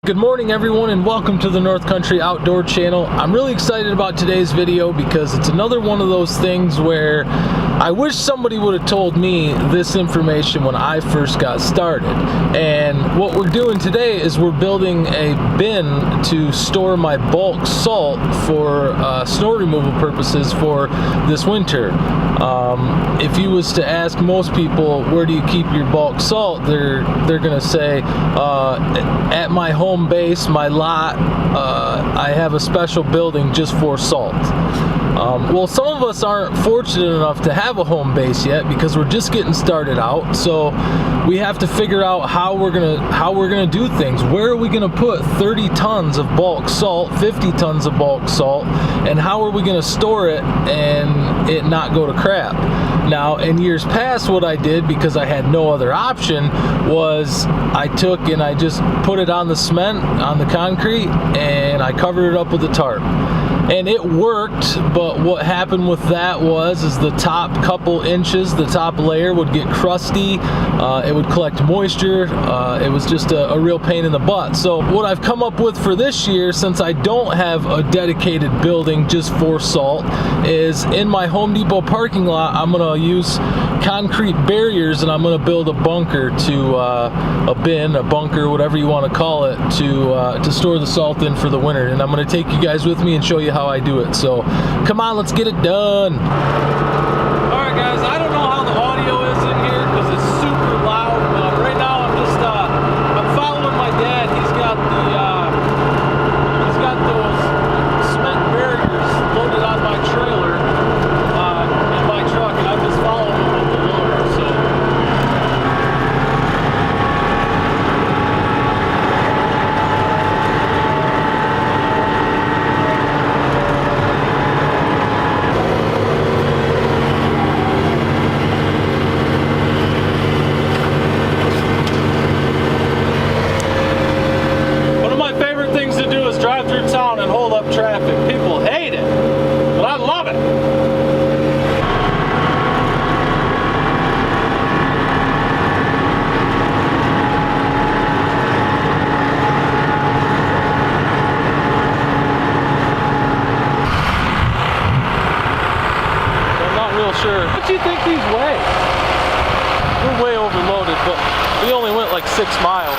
Good morning everyone and welcome to the North Country Outdoor Channel. I'm really excited about today's video because it's another one of those things where I wish somebody would have told me this information when I first got started. And what we're doing today is we're building a bin to store my bulk salt for snow removal purposes for this winter. If you was to ask most people, where do you keep your bulk salt, they're gonna say at my home base, my lot, I have a special building just for salt. Well, some of us aren't fortunate enough to have a home base yet because we're just getting started out. So we have to figure out how we're gonna do things. Where are we gonna put 30 tons of bulk salt, 50 tons of bulk salt, and how are we gonna store it and it not go to crap? Now, in years past, what I did, because I had no other option, was I took and I just put it on the cement, on the concrete, and I covered it up with a tarp. And it worked, but what happened with that was the top couple inches, the top layer would get crusty, it would collect moisture, it was just a real pain in the butt. So what I've come up with for this year, since I don't have a dedicated building just for salt, is in my Home Depot parking lot, I'm gonna use concrete barriers and I'm gonna build a bunker to, a bin, a bunker, whatever you wanna call it, to store the salt in for the winter. And I'm gonna take you guys with me and show you how I do it. So come on, let's get it done. All right guys, I don't know how the audio is in here because it's super loud. Right now I'm following my dad. He's got those cement barriers loaded on my trailer in my truck, and I'm just following him with the loader. So traffic. People hate it, but I love it. I'm not real sure. What do you think these weigh? We're way overloaded, but we only went like 6 miles.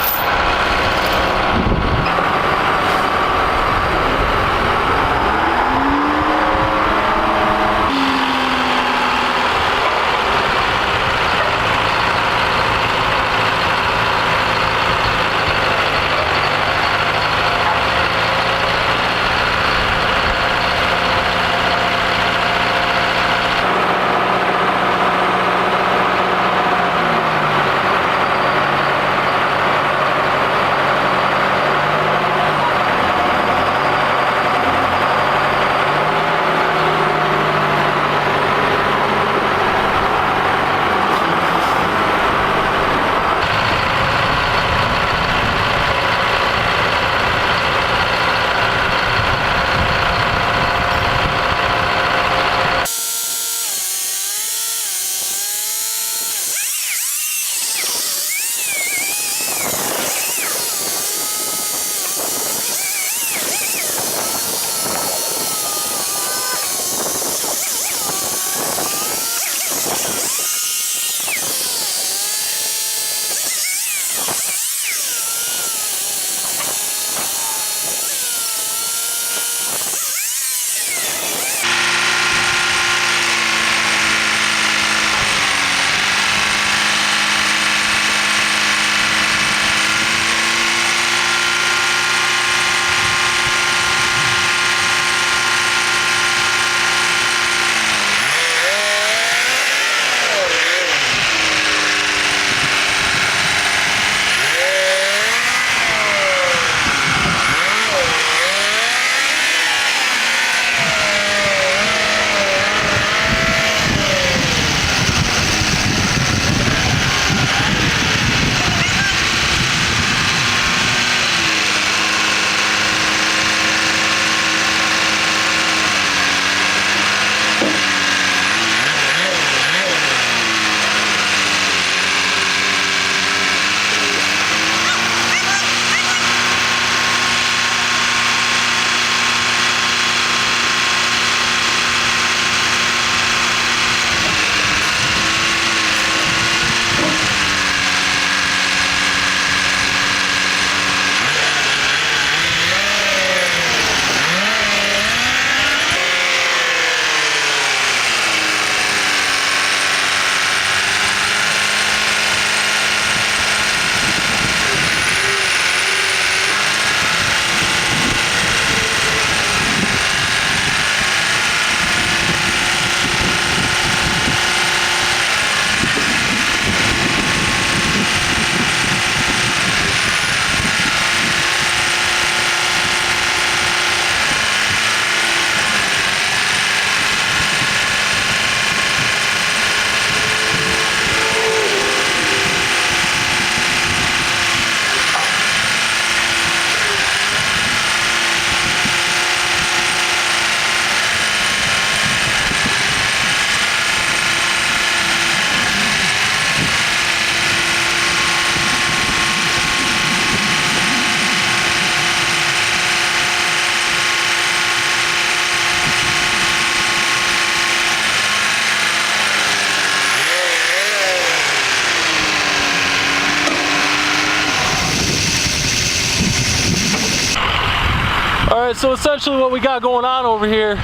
All right, so essentially what we got going on over here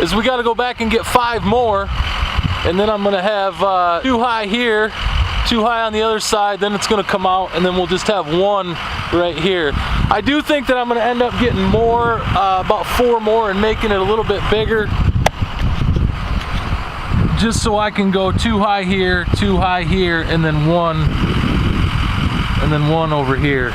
is we got to go back and get 5 more, and then I'm gonna have 2 high here, 2 high on the other side, then it's gonna come out, and then we'll just have 1 right here. I do think that I'm gonna end up getting more, about 4 more, and making it a little bit bigger, just so I can go 2 high here, 2 high here, and then 1 over here.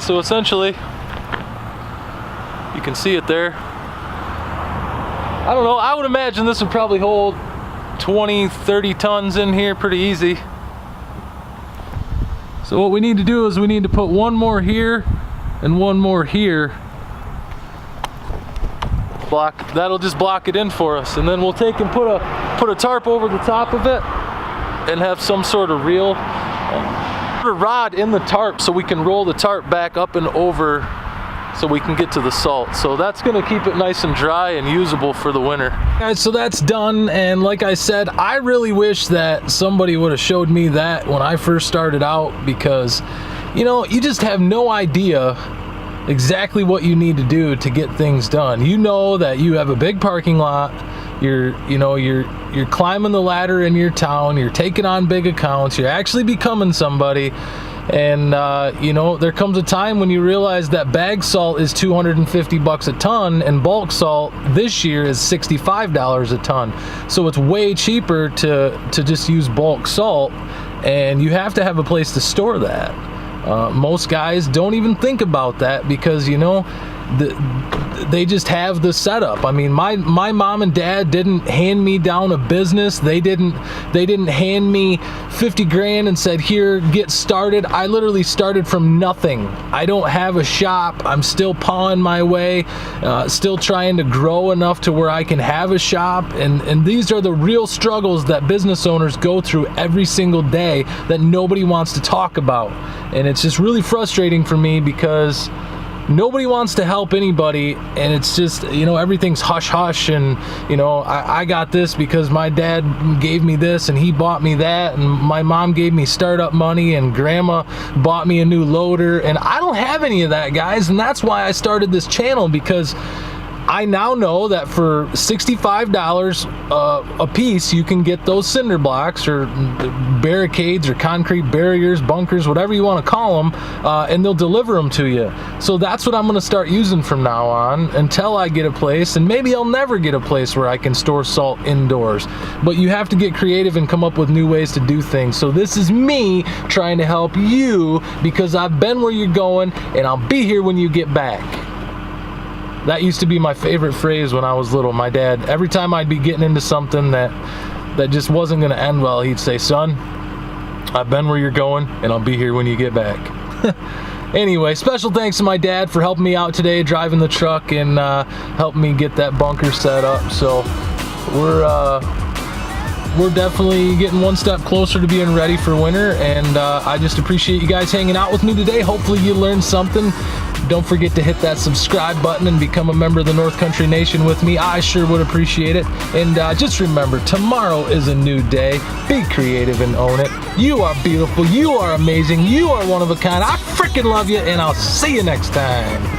So essentially, you can see it there. I don't know, I would imagine this would probably hold 20-30 tons in here pretty easy. So what we need to do is we need to put 1 more here and 1 more here. That'll just block it in for us, and then we'll take and put a tarp over the top of it and have some sort of reel. Put a rod in the tarp so we can roll the tarp back up and over so we can get to the salt. So that's gonna keep it nice and dry and usable for the winter. Guys, so that's done, and like I said, I really wish that somebody would have showed me that when I first started out, because you know, you just have no idea exactly what you need to do to get things done. You know that you have a big parking lot, you're climbing the ladder in your town, you're taking on big accounts, you're actually becoming somebody, and you know, there comes a time when you realize that bag salt is $250 a ton and bulk salt this year is $65 a ton. So it's way cheaper to just use bulk salt, and you have to have a place to store that. Most guys don't even think about that because, you know, they just have the setup. I mean, my mom and dad didn't hand me down a business. They didn't hand me 50 grand and said, here, get started. I literally started from nothing. I don't have a shop. I'm still pawing my way, still trying to grow enough to where I can have a shop. And these are the real struggles that business owners go through every single day that nobody wants to talk about. And it's just really frustrating for me because nobody wants to help anybody, and it's just, you know, everything's hush hush, and you know, I got this because my dad gave me this and he bought me that, and my mom gave me startup money, and grandma bought me a new loader, and I don't have any of that, guys. And that's why I started this channel, because I now know that for $65 a piece, you can get those cinder blocks or barricades or concrete barriers, bunkers, whatever you want to call them, and they'll deliver them to you. So that's what I'm going to start using from now on until I get a place, and maybe I'll never get a place where I can store salt indoors. But you have to get creative and come up with new ways to do things. So this is me trying to help you, because I've been where you're going and I'll be here when you get back. That used to be my favorite phrase when I was little. My dad, every time I'd be getting into something that just wasn't going to end well, he'd say, son, I've been where you're going and I'll be here when you get back. Anyway, special thanks to my dad for helping me out today driving the truck and helping me get that bunker set up. So we're definitely getting one step closer to being ready for winter, and I just appreciate you guys hanging out with me today. Hopefully you learned something. Don't forget to hit that subscribe button and become a member of the North Country Nation with me. I sure would appreciate it. And just remember, tomorrow is a new day. Be creative and own it. You are beautiful. You are amazing. You are one of a kind. I freaking love you, and I'll see you next time.